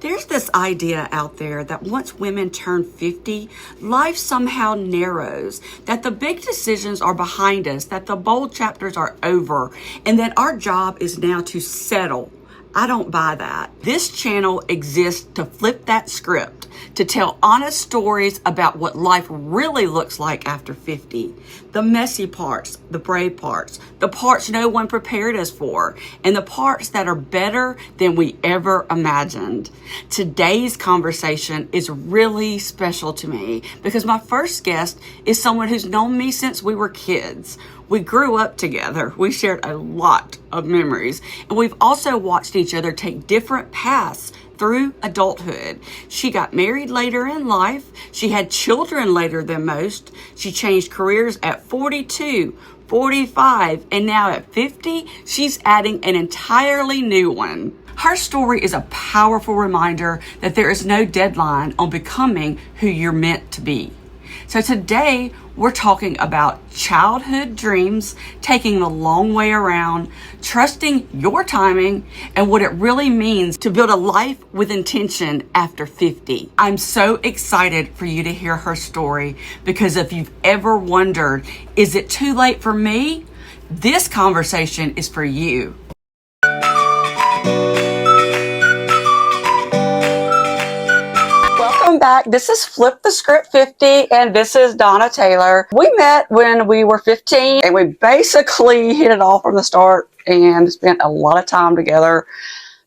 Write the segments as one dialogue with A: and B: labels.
A: There's this idea out there that once women turn 50, life somehow narrows, that the big decisions are behind us, that the bold chapters are over, and that our job is now to settle. I don't buy that. This channel exists to flip that script, to tell honest stories about what life really looks like after 50. The messy parts, the brave parts, the parts no one prepared us for, and the parts that are better than we ever imagined. Today's conversation is really special to me because my first guest is someone who's known me since we were kids. We grew up together. We shared a lot of memories, and we've also watched each other take different paths through adulthood. She got married later in life. She had children later than most. She changed careers at 42, 45, and now at 50, she's adding an entirely new one. Her story is a powerful reminder that there is no deadline on becoming who you're meant to be. So today, we're talking about childhood dreams, taking the long way around, trusting your timing, and what it really means to build a life with intention after 50. I'm so excited for you to hear her story because if you've ever wondered, is it too late for me? This conversation is for you. Welcome back. This is Flip the Script 50, and this is Donna Taylor. We met when we were 15, and we basically hit it off from the start and spent a lot of time together.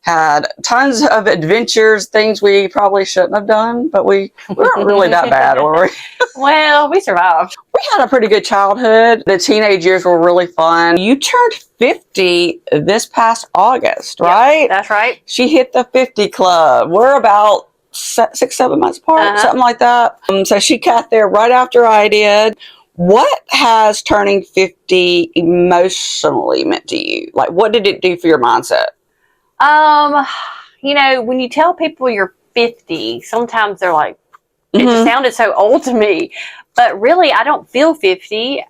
A: Had tons of adventures, things we probably shouldn't have done, but we weren't really that bad, were we?
B: Well, we survived.
A: We had a pretty good childhood. The teenage years were really fun. You turned 50 this past August, right?
B: Yep, that's right.
A: She hit the 50 club. We're about 6-7 months apart, something like that. So she got there right after I did. What has turning 50 emotionally meant to you? Like, what did it do for your mindset?
B: When you tell people you're 50, sometimes they're like, it just sounded so old to me. But really, I don't feel 50.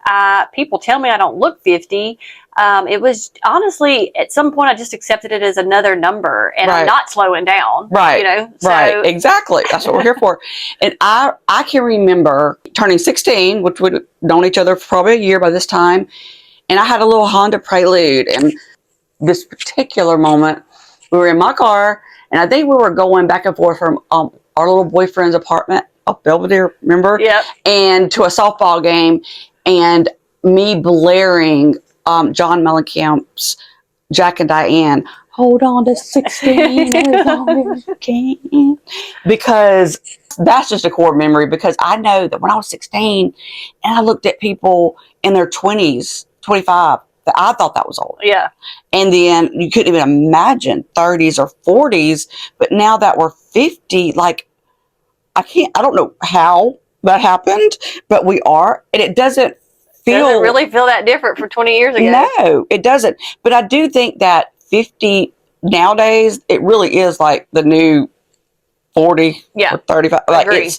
B: People tell me I don't look 50. It was honestly, at some point, I just accepted it as another number, and I'm not slowing down.
A: Right. Right. Exactly. That's what we're here for. And I can remember turning 16, which we'd known each other for probably a year by this time. And I had a little Honda Prelude. And this particular moment, we were in my car, and I think we were going back and forth from our little boyfriend's apartment up Belvedere, remember?
B: Yep.
A: And to a softball game, and me blaring John Mellencamp's Jack and Diane, hold on to 16 as long as you can. Because that's just a core memory, because I know that when I was 16 and I looked at people in their 20s, 25, that I thought that was old.
B: Yeah.
A: And then you couldn't even imagine 30s or 40s, but now that we're 50, like, I don't know how that happened, but we are, and it doesn't
B: really feel that different from 20 years ago.
A: No, it doesn't. But I do think that 50 nowadays, it really is like the new 40 or 35. Like,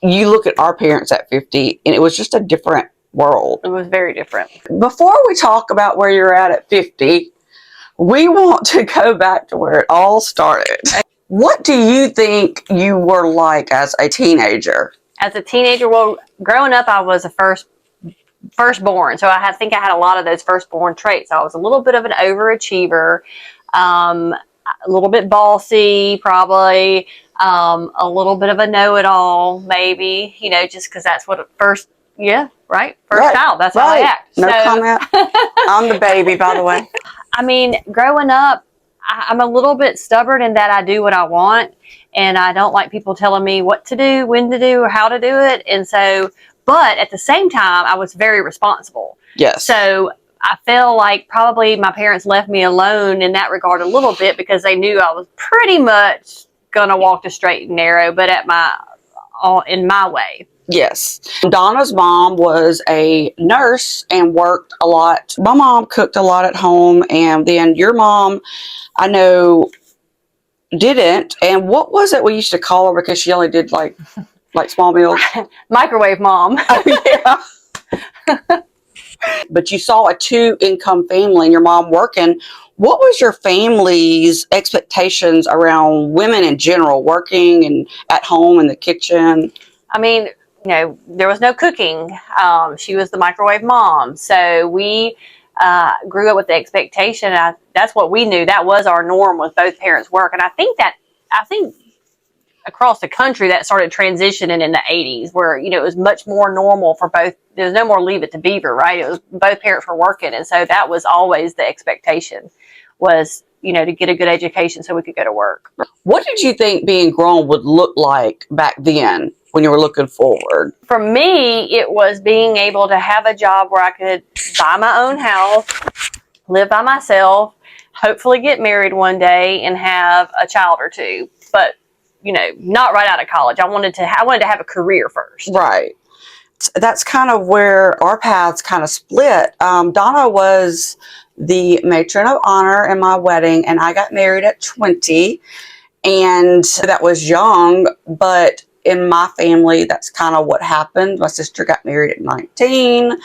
A: you look at our parents at 50, and it was just a different world.
B: It was very different.
A: Before we talk about where you're at 50, we want to go back to where it all started. What do you think you were like as a teenager?
B: As a teenager, well, growing up, I was a firstborn, so I think I had a lot of those firstborn traits. I was a little bit of an overachiever, a little bit bossy, probably, a little bit of a know-it-all, maybe, just because that's what first child, that's how I act.
A: No comment. I'm the baby, by the way.
B: I mean, growing up, I'm a little bit stubborn in that I do what I want, and I don't like people telling me what to do, when to do, or how to do it. And so, but at the same time, I was very responsible.
A: Yes.
B: So I feel like probably my parents left me alone in that regard a little bit, because they knew I was pretty much going to walk the straight and narrow, but in my way.
A: Yes. Donna's mom was a nurse and worked a lot. My mom cooked a lot at home, and then your mom, I know, didn't. And what was it we used to call her, because she only did like small meals?
B: Microwave mom.
A: Yeah. But you saw a 2-income family and your mom working. What was your family's expectations around women in general, working and at home in the kitchen?
B: I mean, there was no cooking. She was the microwave mom. So we grew up with the expectation. That's what we knew. That was our norm, with both parents work. And I think across the country that started transitioning in the 80s, where, it was much more normal for both. There was no more leave it to beaver, right? It was both parents were working. And so that was always the expectation, was, to get a good education so we could go to work.
A: What did you think being grown would look like back then when you were looking forward?
B: For me, it was being able to have a job where I could buy my own house, live by myself, hopefully get married one day and have a child or two. But, not right out of college. I wanted to have a career first.
A: Right. That's kind of where our paths kind of split. Donna was the matron of honor in my wedding, and I got married at 20. And that was young, but in my family, that's kind of what happened. My sister got married at 19,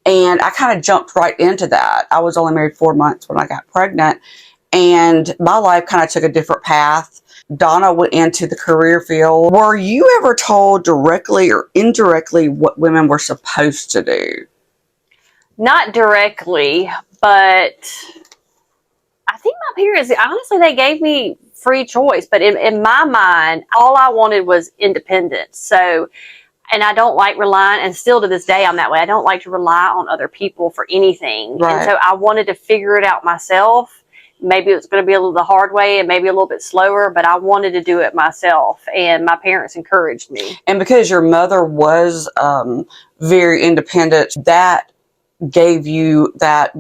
A: and I kind of jumped right into that. I was only married 4 months when I got pregnant, and my life kind of took a different path. Donna went into the career field. Were you ever told directly or indirectly what women were supposed to do?
B: Not directly, but I think my parents, honestly, they gave me free choice. But in my mind, all I wanted was independence. So, and I don't like relying, and still to this day I'm that way. I don't like to rely on other people for anything.
A: Right.
B: And so I wanted to figure it out myself. Maybe it was going to be a little the hard way and maybe a little bit slower, but I wanted to do it myself, and my parents encouraged me.
A: And because your mother was very independent, that gave you that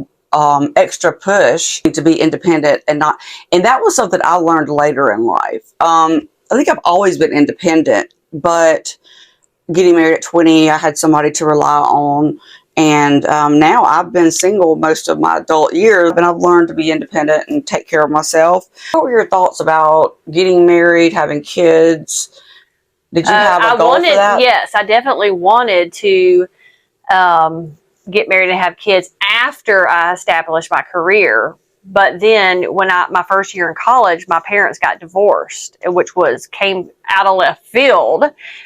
A: extra push to be independent and that was something I learned later in life. I think I've always been independent, but getting married at 20, I had somebody to rely on. And now I've been single most of my adult years, and I've learned to be independent and take care of myself. What were your thoughts about getting married, having kids? Did you have a goal for that?
B: Yes, I definitely wanted to get married and have kids after I established my career. But then when my first year in college, my parents got divorced, which came out of left field,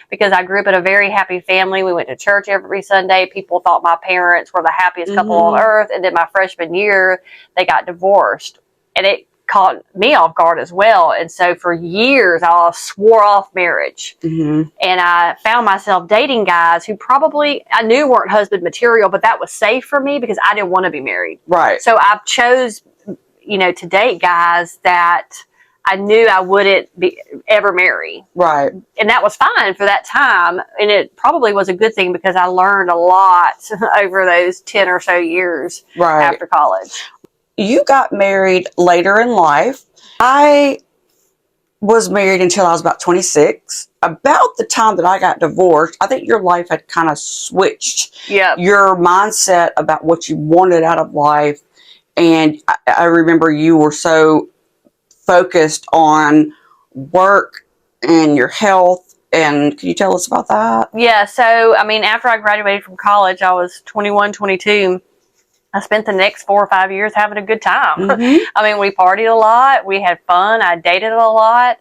B: because I grew up in a very happy family. We went to church every Sunday. People thought my parents were the happiest couple on earth. And then my freshman year, they got divorced, and it caught me off guard as well. And so for years, I swore off marriage. And I found myself dating guys who probably I knew weren't husband material, but that was safe for me because I didn't want to be married.
A: Right.
B: So I chose, to date guys that I knew I wouldn't ever marry.
A: Right.
B: And that was fine for that time. And it probably was a good thing because I learned a lot over those 10 or so years after college.
A: You got married later in life. I was married until I was about 26. About the time that I got divorced, I think your life had kind of switched.
B: Yeah.
A: Your mindset about what you wanted out of life. And I remember you were so focused on work and your health. And can you tell us about that?
B: Yeah. So, after I graduated from college, I was 21, 22. I spent the next 4 or 5 years having a good time. We partied a lot. We had fun. I dated a lot.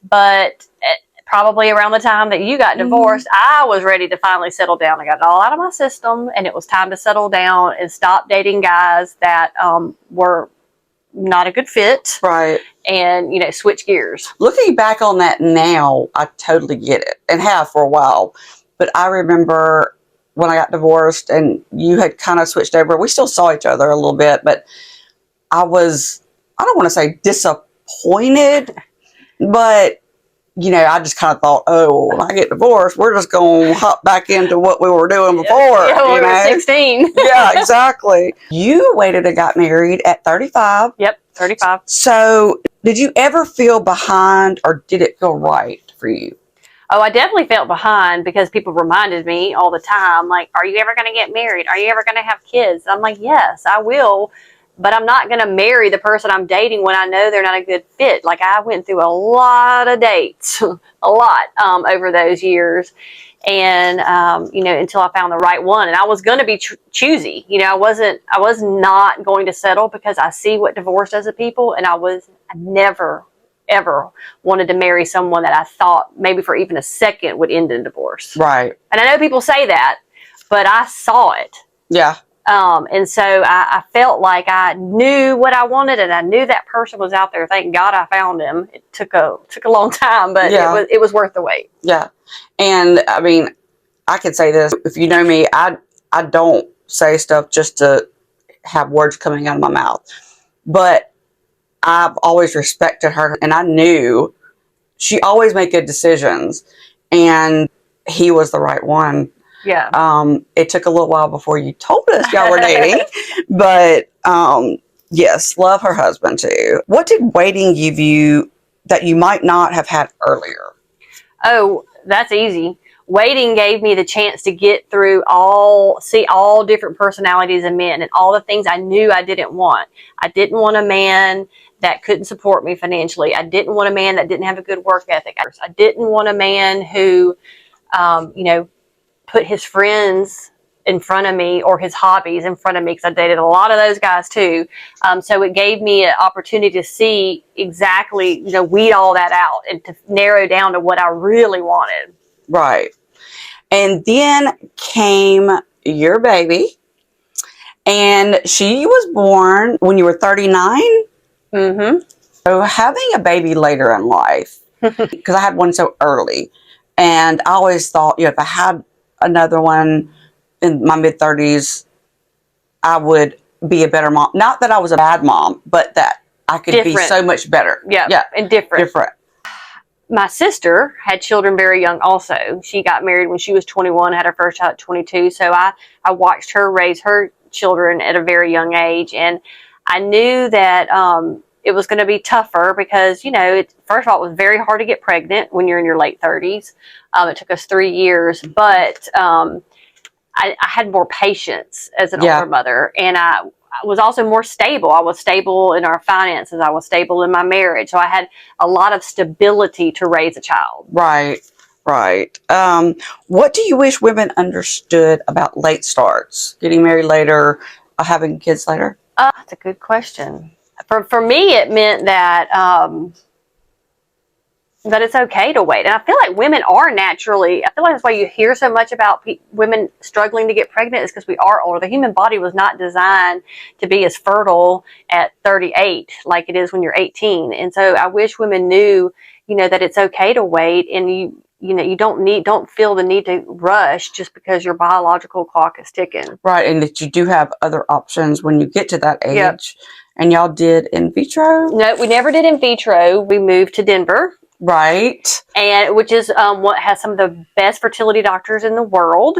B: But probably around the time that you got divorced, I was ready to finally settle down. I got it all out of my system, and it was time to settle down and stop dating guys that were not a good fit.
A: Right.
B: And, switch gears.
A: Looking back on that now, I totally get it, and have for a while. But I remember when I got divorced and you had kind of switched over, we still saw each other a little bit, but I don't want to say disappointed, but, I just kind of thought, oh, when I get divorced, we're just going to hop back into what we were doing before.
B: Yeah, we were 16.
A: Yeah, exactly. You waited and got married at 35.
B: Yep, 35.
A: So did you ever feel behind, or did it feel right for you?
B: Oh, I definitely felt behind because people reminded me all the time, like, are you ever going to get married? Are you ever going to have kids? I'm like, yes, I will. but I'm not going to marry the person I'm dating when I know they're not a good fit. Like, I went through a lot of dates, a lot, over those years. And, until I found the right one. And I was going to be choosy. I was not going to settle, because I see what divorce does to people. And I never, ever wanted to marry someone that I thought maybe for even a second would end in divorce.
A: Right.
B: And I know people say that, but I saw it.
A: Yeah.
B: And so I felt like I knew what I wanted, and I knew that person was out there. Thank God I found him. It took a long time, but it was worth the wait.
A: Yeah. And I mean, I could say this, if you know me, I don't say stuff just to have words coming out of my mouth, but I've always respected her, and I knew she always made good decisions, and he was the right one.
B: Yeah.
A: It took a little while before you told us y'all were dating, but yes, love her husband too. What did waiting give you that you might not have had earlier?
B: Oh, that's easy. Waiting gave me the chance to get through see all different personalities of men and all the things I knew I didn't want. I didn't want a man that couldn't support me financially. I didn't want a man that didn't have a good work ethic. I didn't want a man who, put his friends in front of me or his hobbies in front of me, because I dated a lot of those guys too. So it gave me an opportunity to see exactly, weed all that out and to narrow down to what I really wanted.
A: Right. And then came your baby, and she was born when you were 39.
B: Mm-hmm.
A: So having a baby later in life, because I had one so early, and I always thought, if I had another one in my mid-30s, I would be a better mom. Not that I was a bad mom, but that I could be so much better.
B: Yeah, and different. My sister had children very young also. She got married when she was 21, had her first child at 22. So I watched her raise her children at a very young age. And I knew that it was going to be tougher because, first of all, it was very hard to get pregnant when you're in your late 30s. It took us 3 years, but I had more patience as an older mother. And I was also more stable. I was stable in our finances. I was stable in my marriage. So I had a lot of stability to raise a child.
A: Right. What do you wish women understood about late starts, getting married later, having kids later?
B: That's a good question. For me, it meant that that it's okay to wait. And I feel like women are naturally, I feel like that's why you hear so much about women struggling to get pregnant, is because we are older. The human body was not designed to be as fertile at 38 like it is when you're 18. And so I wish women knew, that it's okay to wait, and you don't feel the need to rush just because your biological clock is ticking.
A: Right. And that you do have other options when you get to that age. Yep. And y'all did in vitro?
B: No, we never did in vitro. We moved to Denver.
A: Right.
B: And which is what has some of the best fertility doctors in the world.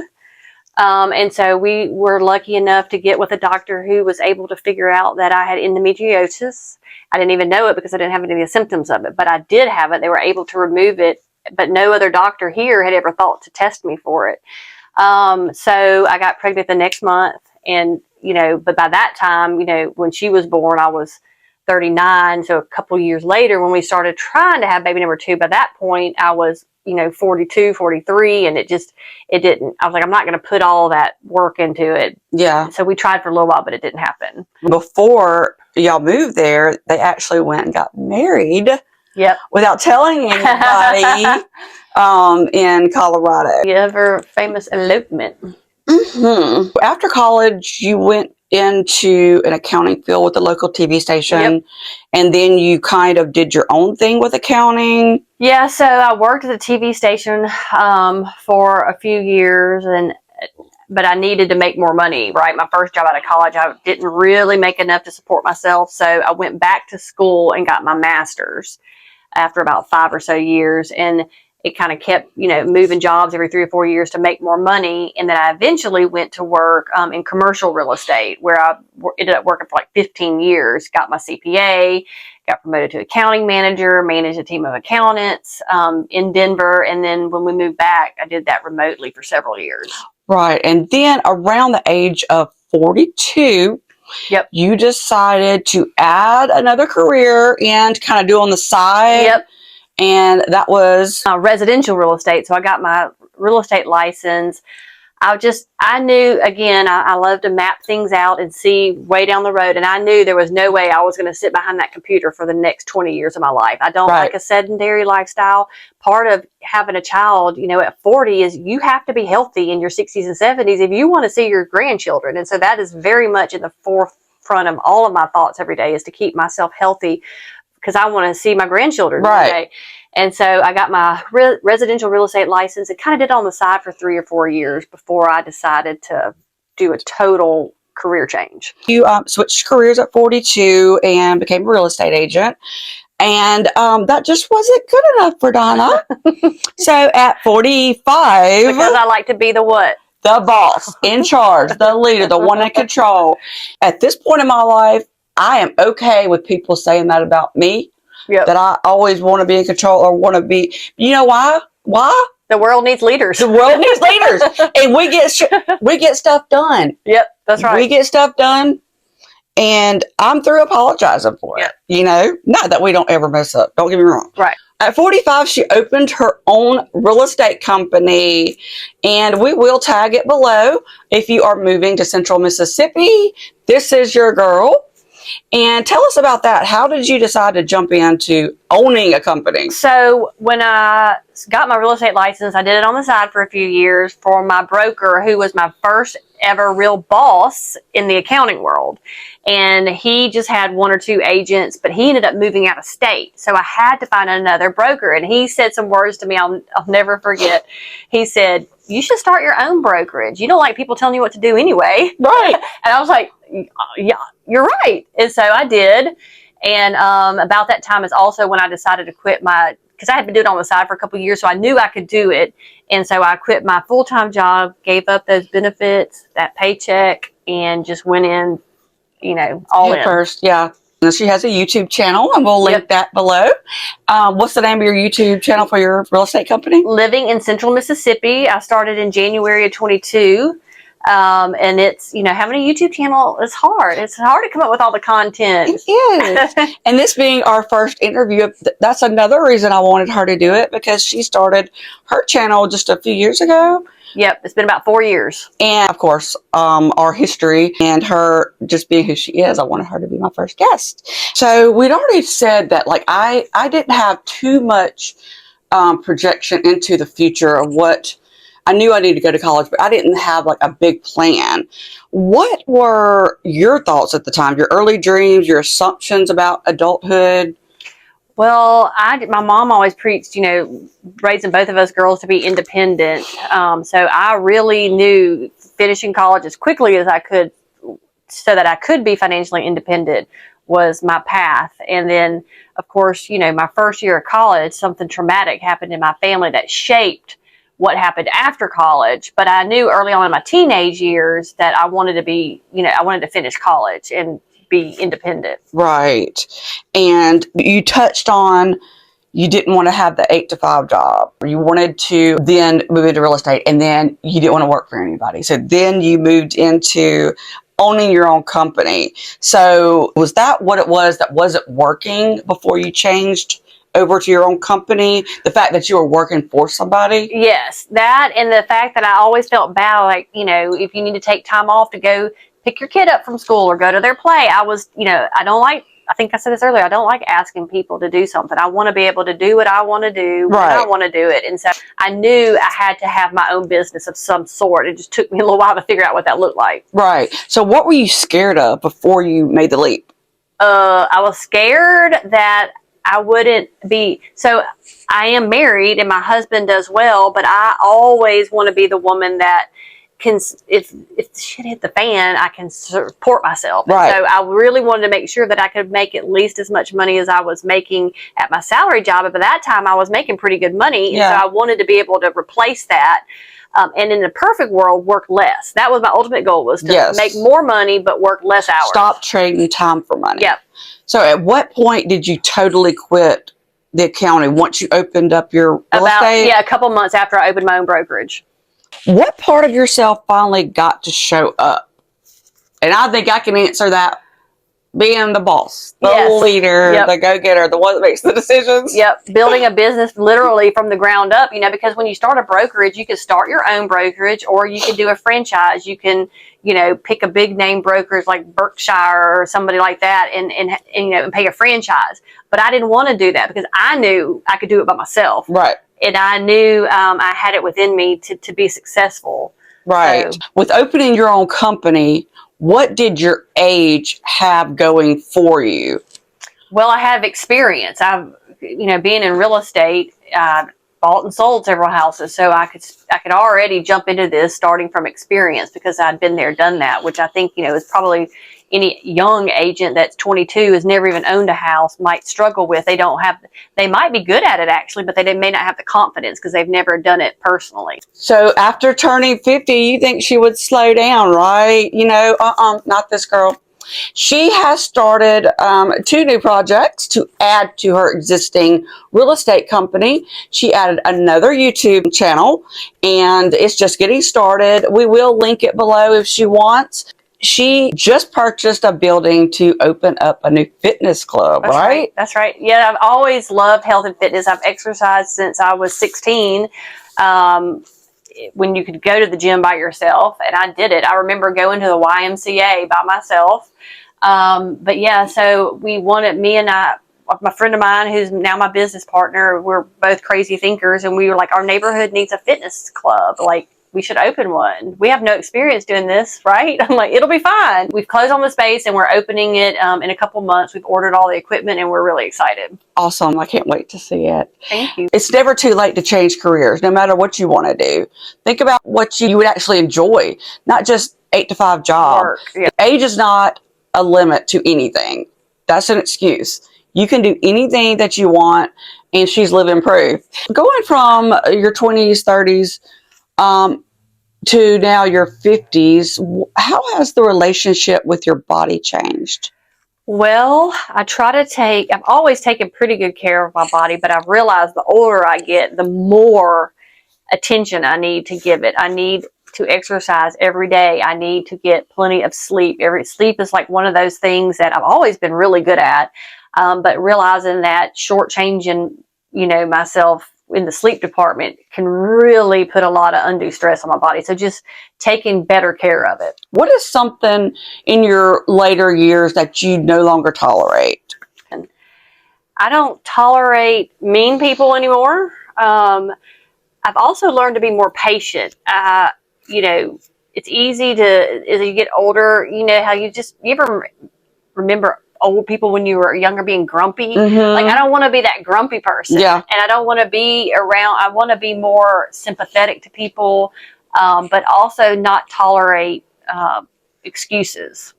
B: And so we were lucky enough to get with a doctor who was able to figure out that I had endometriosis. I didn't even know it because I didn't have any of the symptoms of it, but I did have it. They were able to remove it, but no other doctor here had ever thought to test me for it. So I got pregnant the next month, and, but by that time, when she was born, I was 39. So a couple years later, when we started trying to have baby number 2, by that point I was, 42, 43, and it didn't. I was like, I'm not going to put all that work into it.
A: Yeah.
B: So we tried for a little while, but it didn't happen.
A: Before y'all moved there, they actually went and got married.
B: Yep.
A: Without telling anybody in Colorado.
B: The ever famous elopement.
A: Mm-hmm. After college, you went into an accounting field with a local TV station. Yep. And then you kind of did your own thing with accounting.
B: Yeah, so I worked at the TV station for a few years, but I needed to make more money, right? My first job out of college, I didn't really make enough to support myself. So I went back to school and got my master's after about 5 or so years. And it kind of kept, moving jobs every 3 or 4 years to make more money. And then I eventually went to work in commercial real estate, where I ended up working for like 15 years, got my CPA, got promoted to accounting manager, managed a team of accountants in Denver. And then when we moved back, I did that remotely for several years.
A: Right. And then around the age of 42,
B: Yep.
A: You decided to add another career and kind of do on the side.
B: Yep.
A: And that was
B: residential real estate. So I got my real estate license. I knew, again, I love to map things out and see way down the road. And I knew there was no way I was going to sit behind that computer for the next 20 years of my life. I don't like a sedentary lifestyle. Part of having a child, at 40 is you have to be healthy in your 60s and 70s if you want to see your grandchildren. And so that is very much in the forefront of all of my thoughts every day, is to keep myself healthy because I want to see my grandchildren one day. And so I got my residential real estate license and kind of did it on the side for 3 or 4 years before I decided to do a total career change.
A: You switched careers at 42 and became a real estate agent. And that just wasn't good enough for Donna. So at 45...
B: Because I like to be the what?
A: The boss, in charge, the leader, the one in control. At this point in my life, I am okay with people saying that about me.
B: Yep.
A: That I always want to be in control or want to be. You know why? Why?
B: The world needs leaders.
A: The world needs leaders, and we get stuff done.
B: Yep, that's right.
A: We get stuff done, and I'm through apologizing for it. Not that we don't ever mess up. Don't get me wrong.
B: Right.
A: At 45, she opened her own real estate company, and we will tag it below. If you are moving to Central Mississippi, this is your girl. And tell us about that. How did you decide to jump into owning a company?
B: So when I got my real estate license, I did it on the side for a few years for my broker, who was my first ever real boss in the accounting world. And he just had 1 or 2 agents, but he ended up moving out of state. So I had to find another broker. And he said some words to me I'll never forget. He said, "You should start your own brokerage. You don't like people telling you what to do anyway."
A: Right.
B: And I was like, "Yeah, you're right." And so I did. And about that time is also when I decided to quit because I had been doing it on the side for a couple of years, so I knew I could do it. And so I quit my full-time job, gave up those benefits, that paycheck, and just went in, all in.
A: First, yeah. And she has a YouTube channel, and we'll link that below. What's the name of your YouTube channel for your real estate company?
B: Living in Central Mississippi. I started in January of 22. And it's, having a YouTube channel is hard. It's hard to come up with all the content.
A: It is. And this being our first interview, that's another reason I wanted her to do it, because she started her channel just a few years ago.
B: Yep. It's been about 4 years.
A: And of course, our history and her just being who she is, I wanted her to be my first guest. So we'd already said that, I didn't have too much projection into the future of what I knew I needed to go to college, but I didn't have a big plan. What were your thoughts at the time? Your early dreams, your assumptions about adulthood?
B: Well, my mom always preached, raising both of us girls to be independent. So I really knew finishing college as quickly as I could so that I could be financially independent was my path. And then, of course, my first year of college, something traumatic happened in my family that shaped what happened after college. But I knew early on in my teenage years that I wanted to be, I wanted to finish college and be independent.
A: Right. And you touched on, you didn't want to have the 8 to 5 job. You wanted to then move into real estate, and then you didn't want to work for anybody. So then you moved into owning your own company. So was that what it was that wasn't working before you changed over to your own company? The fact that you were working for somebody?
B: Yes, that, and the fact that I always felt bad, if you need to take time off to go pick your kid up from school or go to their play, I think I said this earlier, I don't like asking people to do something. I want to be able to do what I want to do when I want to do it. And so I knew I had to have my own business of some sort. It just took me a little while to figure out what that looked like.
A: Right. So what were you scared of before you made the leap?
B: I was scared that I wouldn't be, so I am married and my husband does well, but I always want to be the woman that can, if shit hit the fan, I can support myself.
A: Right.
B: So I really wanted to make sure that I could make at least as much money as I was making at my salary job. But by that time I was making pretty good money. And so I wanted to be able to replace that. And in the perfect world, work less. That was my ultimate goal, was to make more money, but work less hours.
A: Stop trading time for money.
B: Yep.
A: So at what point did you totally quit the accounting once you opened up your real estate?
B: Yeah, a couple months after I opened my own brokerage.
A: What part of yourself finally got to show up And I think I can answer that. Being the boss, the
B: Yes.
A: leader,
B: Yep.
A: the go-getter, the one that makes the decisions.
B: Yep. Building a business literally from the ground up, you know, because when you start a brokerage, you can start your own brokerage or you can do a franchise. You can, you know, pick a big name brokerage like Berkshire or somebody like that and you know, and pay a franchise. But I didn't want to do that because I knew I could do it by myself.
A: Right.
B: And I knew I had it within me to be successful.
A: Right.
B: So,
A: with opening your own company, what did your age have going for you?
B: well, I have experience. I've, you know, being in real estate, bought and sold several houses, so I could already jump into this starting from experience because I'd been there, done that, which I think, you know, is probably any young agent that's 22 has never even owned a house might struggle with. They might be good at it actually, but they may not have the confidence because they've never done it personally.
A: So after turning 50, you think she would slow down, right? You know, not this girl. She has started 2 new projects to add to her existing real estate company. She added another YouTube channel, and it's just getting started. We will link it below if she wants. She just purchased a building to open up a new fitness club,
B: That's
A: right?
B: That's right. Yeah, I've always loved health and fitness. I've exercised since I was 16. When you could go to the gym by yourself, and I did it. I remember going to the YMCA by myself. But yeah, so me and my friend of mine, who's now my business partner, we're both crazy thinkers, and we were like, our neighborhood needs a fitness club. Like, we should open one. We have no experience doing this, right? I'm like, it'll be fine. We've closed on the space and we're opening it in a couple months. We've ordered all the equipment and we're really excited.
A: Awesome. I can't wait to see it.
B: Thank you.
A: It's never too late to change careers, no matter what you want to do. Think about what you would actually enjoy, not just 8 to 5 job.
B: Work. Yeah.
A: Age is not a limit to anything. That's an excuse. You can do anything that you want, and she's living proof. Going from your 20s, 30s, to now your 50s, how has the relationship with your body changed?
B: Well, I've always taken pretty good care of my body, but I've realized the older I get, the more attention I need to give it. I need to exercise every day. I need to get plenty of sleep. Sleep is like one of those things that I've always been really good at, but realizing that shortchanging, you know, myself in the sleep department can really put a lot of undue stress on my body. So just taking better care of it.
A: What is something in your later years that you no longer tolerate?
B: I don't tolerate mean people anymore. I've also learned to be more patient. You know, it's easy as you get older, you know, how you ever remember old people when you were younger being grumpy?
A: Mm-hmm.
B: Like, I don't want to be that grumpy person.
A: Yeah.
B: And I don't want to be around, I want to be more sympathetic to people, but also not tolerate excuses.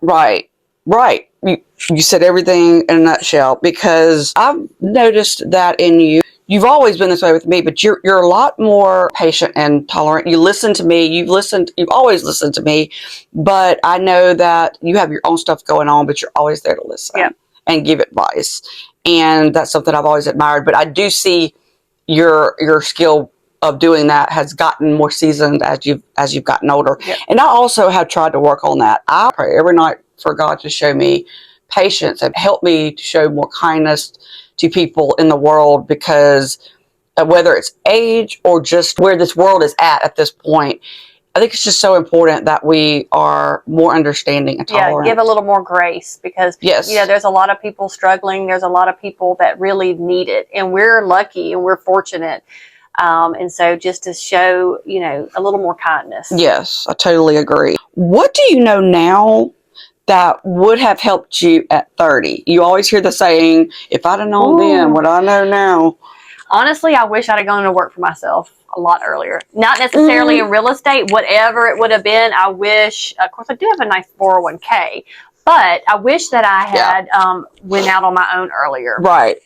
A: Right. Right. You said everything in a nutshell, because I've noticed that in you. You've always been this way with me, but you're a lot more patient and tolerant. You listen to me. You've always listened to me, but I know that you have your own stuff going on, but you're always there to listen and give advice. And that's something I've always admired, but I do see your skill of doing that has gotten more seasoned as you've gotten older. Yep. And I also have tried to work on that. I pray every night for God to show me patience and help me to show more kindness to people in the world, because whether it's age or just where this world is at this point, I think it's just so important that we are more understanding and tolerant.
B: Yeah, give a little more grace, because you know, there's a lot of people struggling. There's a lot of people that really need it, and we're lucky and we're fortunate. And so just to show, you know, a little more kindness.
A: Yes, I totally agree. What do you know now that would have helped you at 30? You always hear the saying, if I'd have known then what I know now.
B: Honestly, I wish I'd have gone to work for myself a lot earlier. Not necessarily in real estate, whatever it would have been. I wish, of course, I do have a nice 401k, but I wish that I had went out on my own earlier.
A: Right.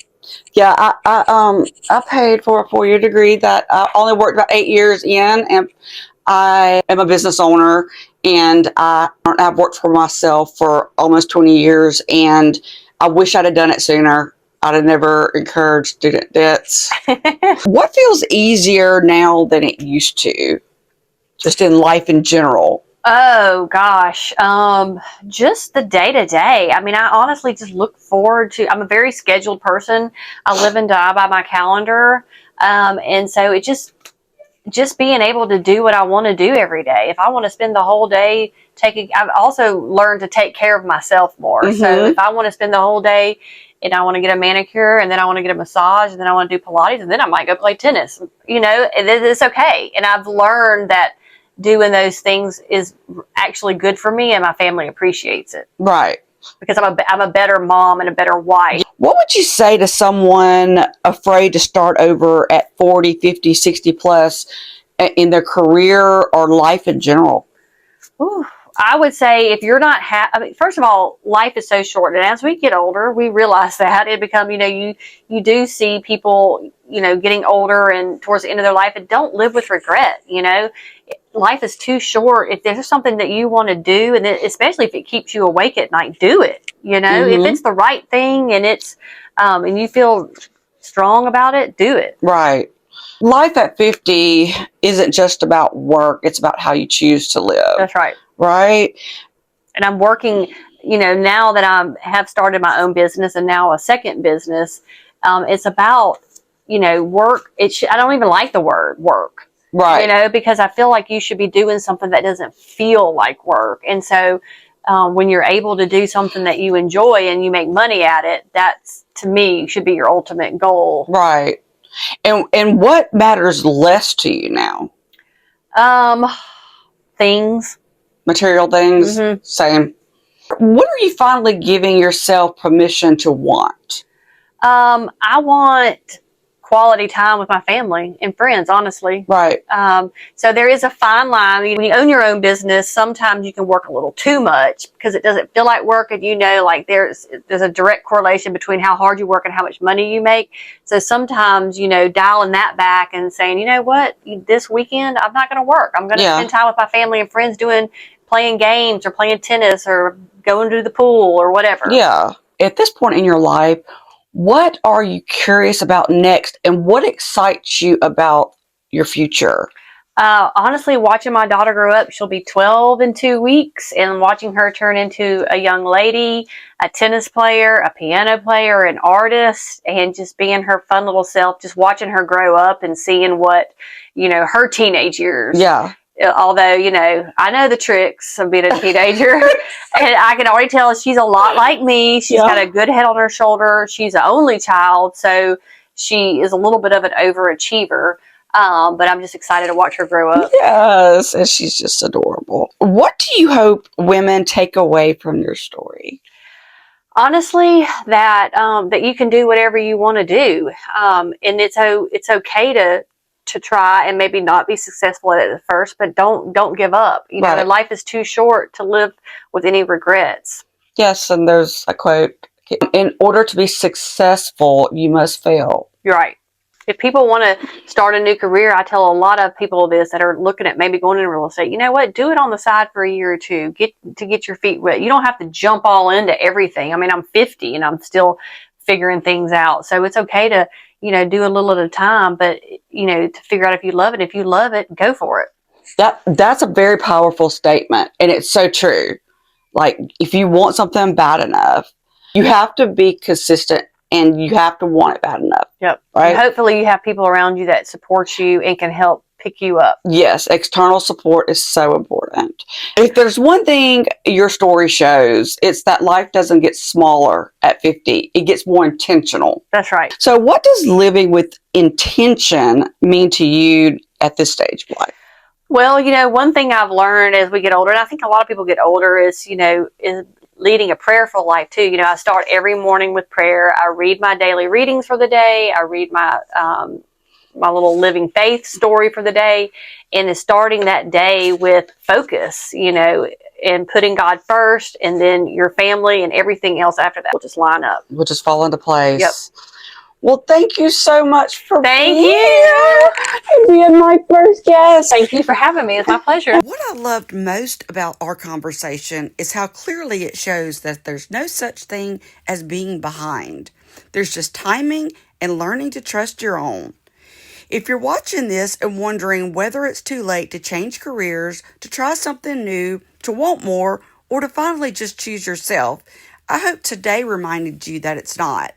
A: Yeah, I paid for a 4-year degree that I only worked about 8 years in, and I am a business owner, and I've worked for myself for almost 20 years, and I wish I'd have done it sooner. I'd have never encouraged student debts. What feels easier now than it used to, just in life in general?
B: Oh gosh, just the day to day. I mean, I honestly just look forward to. I'm a very scheduled person. I live and die by my calendar, and so it just being able to do what I want to do every day. If I want to spend the whole day taking, I've also learned to take care of myself more. So if I want to spend the whole day and I want to get a manicure and then I want to get a massage and then I want to do Pilates and then I might go play tennis, it's okay. And I've learned that doing those things is actually good for me and my family appreciates it.
A: Right.
B: Because I'm a better mom and a better wife.
A: What would you say to someone afraid to start over at 40, 50, 60 plus in their career or life in general?
B: Ooh, I would say if you're not I mean, first of all, life is so short, and as we get older, we realize that it become, you do see people, getting older and towards the end of their life, and don't live with regret. Life is too short. If there's something that you want to do, and especially if it keeps you awake at night, do it. If it's the right thing and it's, and you feel strong about it, do it.
A: Right. Life at 50 isn't just about work. It's about how you choose to live.
B: That's right.
A: Right.
B: And I'm working, now that I have started my own business and now a second business, it's about, work. I don't even like the word work.
A: Right.
B: Because I feel like you should be doing something that doesn't feel like work. And so when you're able to do something that you enjoy and you make money at it, that's, to me, should be your ultimate goal.
A: Right. And what matters less to you now?
B: Things.
A: Material things?
B: Mm-hmm.
A: Same. What are you finally giving yourself permission to want?
B: I want quality time with my family and friends, honestly.
A: Right.
B: So there is a fine line. When you own your own business, sometimes you can work a little too much because it doesn't feel like work, and like there's a direct correlation between how hard you work and how much money you make. So sometimes, dialing that back and saying, you know what, this weekend I'm not going to work. I'm going to spend time with my family and friends playing games or playing tennis or going to the pool or whatever.
A: Yeah. At this point in your life, what are you curious about next, and what excites you about your future?
B: Honestly, watching my daughter grow up, she'll be 12 in 2 weeks, and watching her turn into a young lady, a tennis player, a piano player, an artist, and just being her fun little self, just watching her grow up and seeing what, her teenage years.
A: Yeah.
B: Although, I know the tricks of being a teenager, and I can already tell she's a lot like me. She's got a good head on her shoulder. She's an only child, so she is a little bit of an overachiever. But I'm just excited to watch her grow up.
A: Yes, and she's just adorable. What do you hope women take away from your story?
B: Honestly, that you can do whatever you want to do, and it's okay to try and maybe not be successful at it at first, but don't give up. Life is too short to live with any regrets.
A: Yes, and there's a quote: "In order to be successful, you must fail."
B: You're right. If people want to start a new career, I tell a lot of people this that are looking at maybe going into real estate. You know what? Do it on the side for a year or two. Get your feet wet. You don't have to jump all into everything. I mean, I'm 50 and I'm still figuring things out. So it's okay to, do a little at a time, but, to figure out if you love it. If you love it, go for it.
A: That's a very powerful statement. And it's so true. Like, if you want something bad enough, you have to be consistent and you have to want it bad enough.
B: Yep.
A: Right.
B: And hopefully you have people around you that support you and can help pick you up.
A: Yes. External support is so important. If there's one thing your story shows, it's that life doesn't get smaller at 50. It gets more intentional.
B: That's right.
A: So what does living with intention mean to you at this stage of life?
B: Well, one thing I've learned as we get older, and I think a lot of people get older, is leading a prayerful life too. I start every morning with prayer. I read my daily readings for the day. I read my my little living faith story for the day, and is starting that day with focus, and putting God first, and then your family and everything else after that will just line up.
A: Will just fall into place.
B: Yep.
A: Well, thank you so much for
B: being
A: my first guest.
B: Thank you for having me. It's my pleasure.
A: What I loved most about our conversation is how clearly it shows that there's no such thing as being behind. There's just timing and learning to trust your own. If you're watching this and wondering whether it's too late to change careers, to try something new, to want more, or to finally just choose yourself, I hope today reminded you that it's not.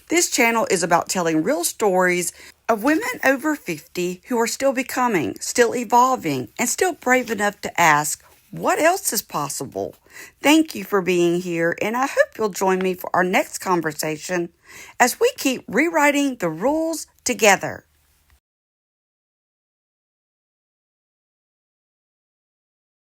A: This channel is about telling real stories of women over 50 who are still becoming, still evolving, and still brave enough to ask, what else is possible? Thank you for being here, and I hope you'll join me for our next conversation as we keep rewriting the rules together.